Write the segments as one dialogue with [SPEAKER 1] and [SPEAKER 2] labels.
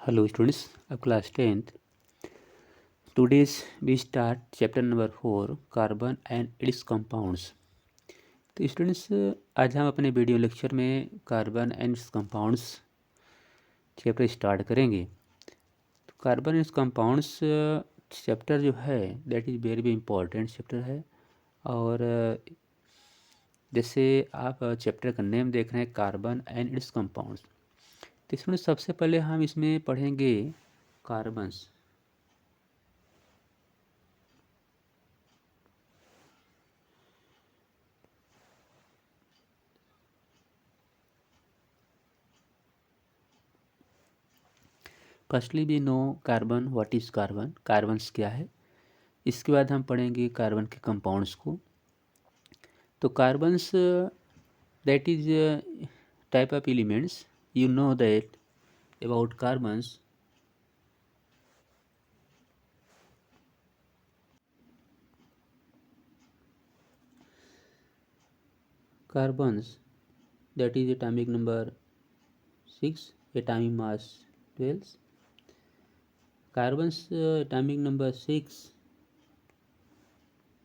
[SPEAKER 1] Hello students of class 10th. Today's we start chapter number 4 carbon and its compounds. तो students आज हम अपने video lecture में carbon and it's compounds chapter start करेंगे। तो carbon and it's compounds chapter जो है that is very important chapter है। और जैसे आप चैप्टर का नेम देख रहे हैं कार्बन एंड इट्स कंपाउंड्स, तो इसमें सबसे पहले हम इसमें पढ़ेंगे carbons. Firstly we know carbon, what is carbon, carbons क्या है। इसके बाद हम पढ़ेंगे कार्बन के कंपाउंड्स को। तो carbons that is type of elements, you know that about carbons. Carbons that is atomic number 6, atomic mass 12। Carbons atomic number 6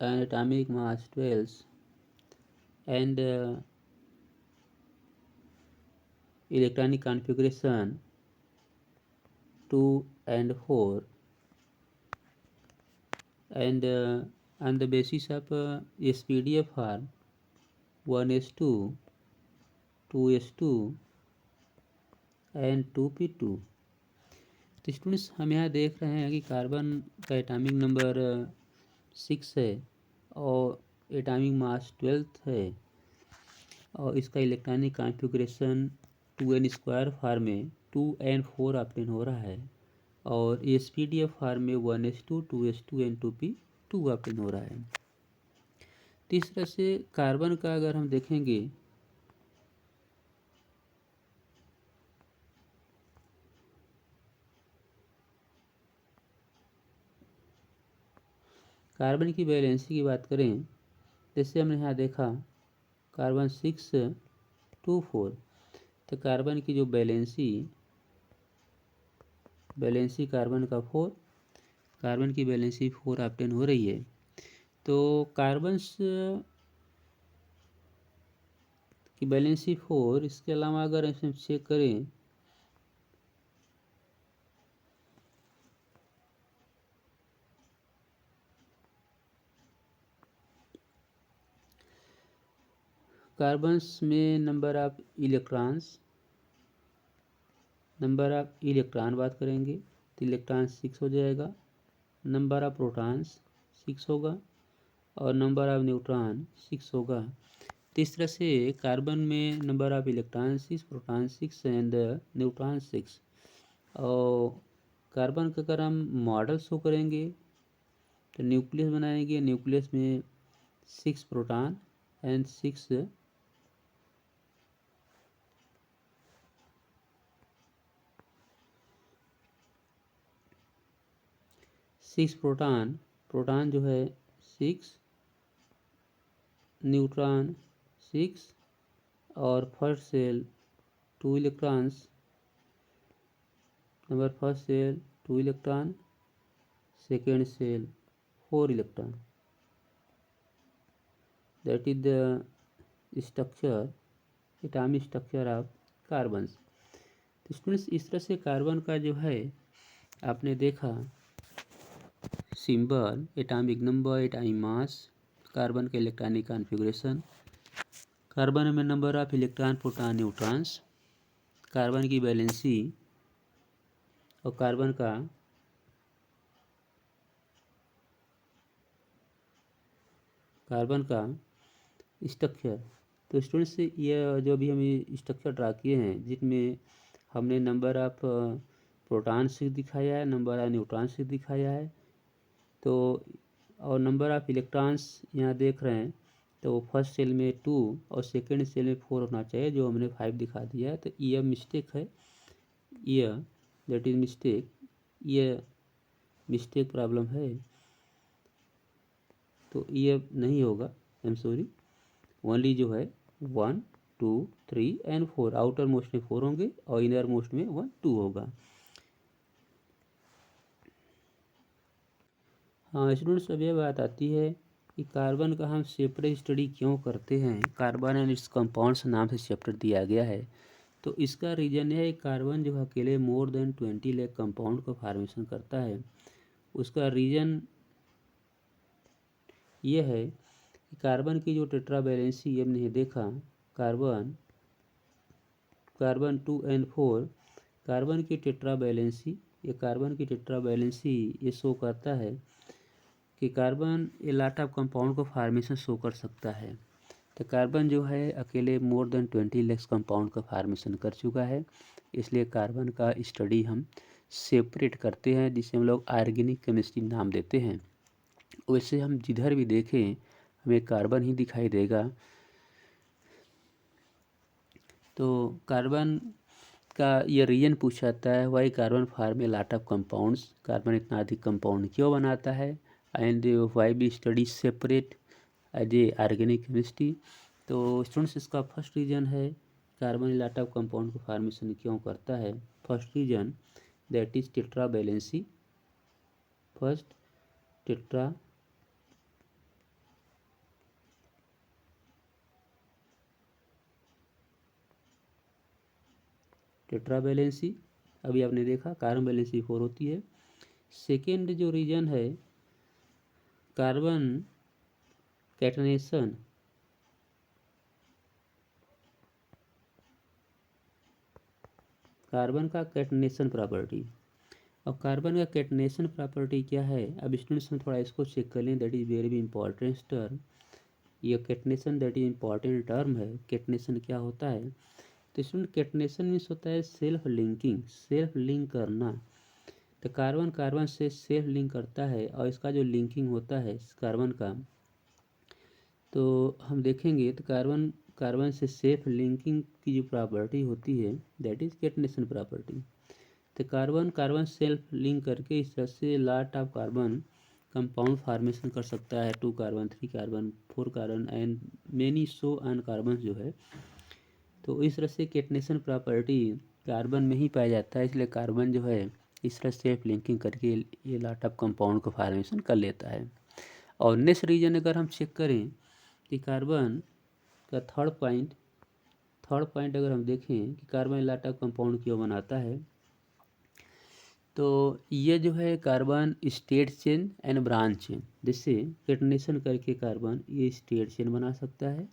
[SPEAKER 1] and atomic mass 12 and electronic configuration 2 and 4, and on the basis of SPDF form 1s2, 2s2 and 2p2। तो students हम यहाँ देख रहे हैं कि carbon का atomic number 6 है और एटॉमिक मास 12 है और इसका इलेक्ट्रॉनिक कॉन्फ़िगरेशन 2n² फार्म में 2 and 4 ऑप्टेन हो रहा है और SPDF फार्म में 1s2, 2s2 and 2p2 obtain हो रहा है। तो इस तरह से कार्बन का अगर हम देखेंगे कार्बन की वैलेंसी की बात करें, जैसे हमने यहाँ देखा कार्बन 6, 2, 4, तो कार्बन की जो वैलेंसी कार्बन का 4, कार्बन की वैलेंसी 4 ऑप्टेन हो रही है। तो कार्बन्स की वैलेंसी 4, इसके अलावा अगर हम चेक करें कार्बन्स में नंबर ऑफ इलेक्ट्रॉन बात करेंगे तो इलेक्ट्रॉन 6 हो जाएगा, नंबर ऑफ प्रोटॉन्स 6 होगा और नंबर ऑफ न्यूट्रॉन 6 होगा। तो इस तरह से कार्बन में number of electron 6, proton 6 and neutron 6। और कार्बन का अगर हम मॉडल शो करेंगे तो न्यूक्लियस बनाएंगे, न्यूक्लियस में 6 प्रोटॉन एंड 6 प्रोटॉन जो है 6, न्यूट्रॉन 6 और first shell 2 electrons, number first shell 2 electron, second shell 4 electron. That is the structure, atomic structure of carbons. तो स्टूडेंट्स इस तरह से कार्बन का जो है आपने देखा symbol, atomic number, atomic mass, carbon के इलेक्ट्रॉनिक कॉन्फ़िगरेशन, कार्बन में number of electron, proton, neutrons, carbon की वैलेंसी और कार्बन का स्ट्रक्चर। तो स्टूडेंट्स ये जो भी हम स्ट्रक्चर ड्रा किए हैं जिसमें हमने नंबर ऑफ प्रोटॉन 6 दिखाया है, नंबर ऑफ न्यूट्रॉन 6 दिखाया है, तो और नंबर ऑफ इलेक्ट्रॉन्स यहाँ देख रहे हैं तो फर्स्ट सेल में 2 और सेकेंड सेल में 4 होना चाहिए, जो हमने 5 दिखा दिया है। तो ये मिस्टेक है, ये दैट इज मिस्टेक, ये मिस्टेक प्रॉब्लम है, तो ये नहीं होगा, आई एम सॉरी। ओनली जो है 1, 2, 3 एंड 4, आउटर मोस्ट में 4 होंगे और इनर मोस्ट में 1, 2 होगा। हाँ स्टूडेंट्स, अब ये बात आती है कि कार्बन का हम सेपरेट स्टडी क्यों करते हैं। कार्बन एंड इट्स कंपाउंड्स नाम से चैप्टर दिया गया है। तो इसका रीज़न है कार्बन जो अकेले मोर देन 20 लाख कंपाउंड का फॉर्मेशन करता है। उसका रीज़न ये है कि कार्बन की जो टेट्रा वैलेंसी हमने देखा, कार्बन 2 एंड 4, कार्बन की टेट्रा वैलेंसी, ये कार्बन की टेट्रा वैलेंसी ये शो करता है कि carbon A lot of compound को फॉर्मेशन शो कर सकता है। तो कार्बन जो है अकेले मोर देन 20 लाख कंपाउंड का फॉर्मेशन कर चुका है, इसलिए कार्बन का स्टडी हम सेपरेट करते हैं, जिसे हम लोग ऑर्गेनिक केमिस्ट्री नाम देते हैं। वैसे हम जिधर भी देखें हमें कार्बन ही दिखाई देगा। तो कार्बन का ये रीजन पूछा जाता है, why carbon form a lot of compounds, carbon इतना अधिक कंपाउंड क्यों बनाता है, and why be study separate as a organic chemistry. तो स्टूडेंट्स, इसका फर्स्ट रीजन है कार्बन लॉट ऑफ कंपाउंड का फॉर्मेशन क्यों करता है। First reason that is tetra valency. First, tetra valency, अभी आपने देखा कार्बन वैलेंसी 4 होती है। सेकेंड जो रीजन है कार्बन कैटनेशन, कार्बन का कैटनेशन प्रॉपर्टी। और कार्बन का कैटनेशन प्रॉपर्टी क्या है, अब स्टूडेंट्स में थोड़ा इसको चेक कर लें, that is very important term. ये catenation that is important term है। कैटनेशन क्या होता है, तो स्टूडेंट कैटनेशन मीन्स होता है सेल्फ लिंकिंग, सेल्फ लिंक करना। तो कार्बन कार्बन से सेल्फ लिंक करता है, और इसका जो लिंकिंग होता है कार्बन का, तो हम देखेंगे तो कार्बन कार्बन से सेल्फ लिंकिंग की जो प्रॉपर्टी होती है दैट इज कैटनेशन प्रॉपर्टी। तो कार्बन कार्बन सेल्फ लिंक करके इस तरह से lot of carbon compound formation कर सकता है, 2 carbon 3 carbon 4 carbon and many so n carbon जो है। तो इस तरह से कैटनेशन प्रॉपर्टी कार्बन में ही पाया जाता है, इसलिए कार्बन जो है इस तरह सेल्फ लिंकिंग करके ये लॉट ऑफ कंपाउंड को फॉर्मेशन कर लेता है। और नेक्स्ट रीजन अगर हम चेक करें कि कार्बन का थर्ड पॉइंट अगर हम देखें कि कार्बन लॉट ऑफ कंपाउंड क्यों बनाता है, तो ये जो है carbon state chain and branch chain, जिससे कैटनेशन करके कार्बन ये स्टेट चेन बना सकता है,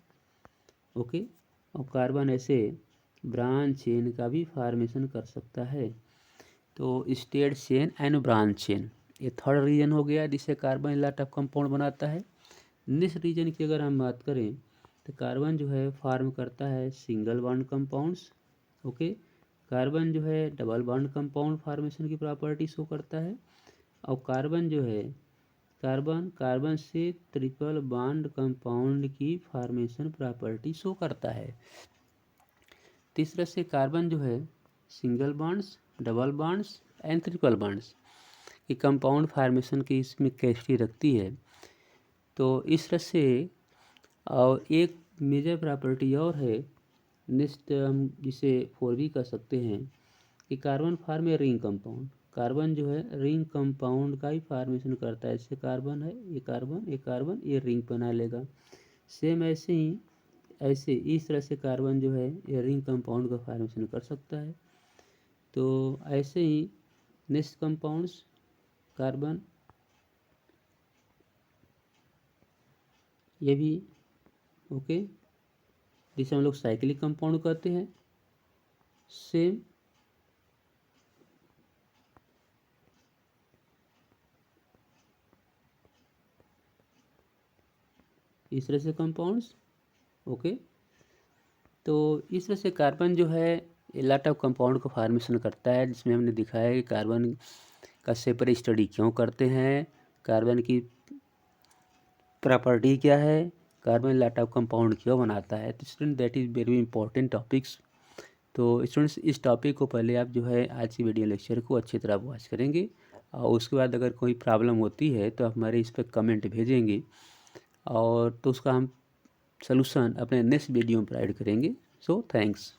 [SPEAKER 1] ओके। और कार्बन ऐसे ब्रांच चेन का भी फॉर्मेशन कर सकता है। तो state chain and branch chain ये थर्ड रीजन हो गया जिससे कार्बन लॉट ऑफ कंपाउंड बनाता है। नेक्स्ट रीजन की अगर हम बात करें तो कार्बन जो है फॉर्म करता है single bond compounds, okay. Carbon जो है डबल बॉन्ड कंपाउंड फॉर्मेशन की प्रॉपर्टी शो करता है। और कार्बन जो है कार्बन से ट्रिपल बॉन्ड कंपाउंड की फॉर्मेशन प्रॉपर्टी शो करता है। तीसरा से कार्बन जो है single bonds, double bonds and triple bonds की कंपाउंड फॉर्मेशन की इसमें कैपेसिटी रखती है। तो इस तरह से और एक मेजर प्रॉपर्टी और है, नेक्स्ट हम जिसे 4 भी कर सकते हैं कि carbon form a ring compound, carbon जो है रिंग कंपाउंड का ही फॉर्मेशन करता है। जैसे कार्बन है, ये कार्बन ये रिंग बना लेगा। सेम ऐसे इस तरह से कार्बन जो है ये रिंग कंपाउंड का फॉर्मेशन कर सकता है। तो ऐसे ही नेक्स्ट कंपाउंड्स कार्बन ये भी ओके, जिसे हम लोग साइक्लिक कंपाउंड कहते हैं। सेम इस तरह से कंपाउंड्स, ओके। तो इस तरह से कार्बन जो है लॉट ऑफ कंपाउंड का फॉर्मेशन करता है, जिसमें हमने दिखाया कि कार्बन का सेपरेट स्टडी क्यों करते हैं, कार्बन की प्रॉपर्टी क्या है, कार्बन लॉट ऑफ कंपाउंड क्यों बनाता है। तो student that is very important topics. तो स्टूडेंट्स इस टॉपिक को पहले आप जो है आज की वीडियो लेक्चर को अच्छी तरह वॉच करेंगे, और उसके बाद अगर कोई प्रॉब्लम होती है तो आप हमारे इस पर कमेंट भेजेंगे, और तो उसका हम सलूशन अपने नेक्स्ट वीडियो में प्रोवाइड करेंगे। So thanks.